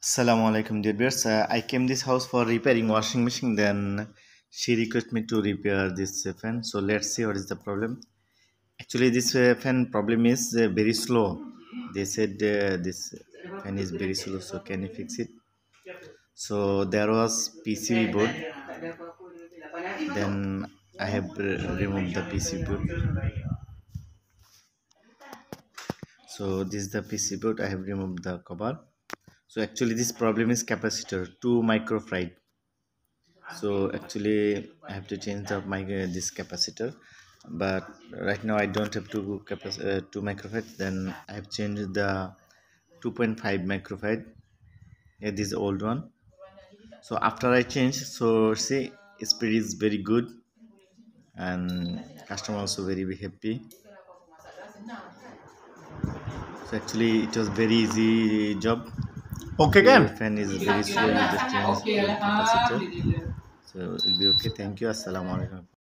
Assalamu alaikum dear viewers. I came this house for repairing washing machine. Then she requested me to repair this fan. So let's see what is the problem. Actually, this fan problem is very slow. They said this fan is very slow. So can you fix it? So there was PCB board. Then I have removed the PCB board. So this is the PCB board. I have removed the cover. So actually this problem is capacitor 2 microfarad. So actually I have to change the this capacitor, but right now I don't have 2 microfarad. Then I have changed the 2.5 microfarad. Yeah, this is the old one. So after I change, so see speed is very good and customer also very happy. So actually it was very easy job. Okay, The can. fan is very slow. You just change the capacitor. So it will be okay. Thank you. Assalamu alaikum.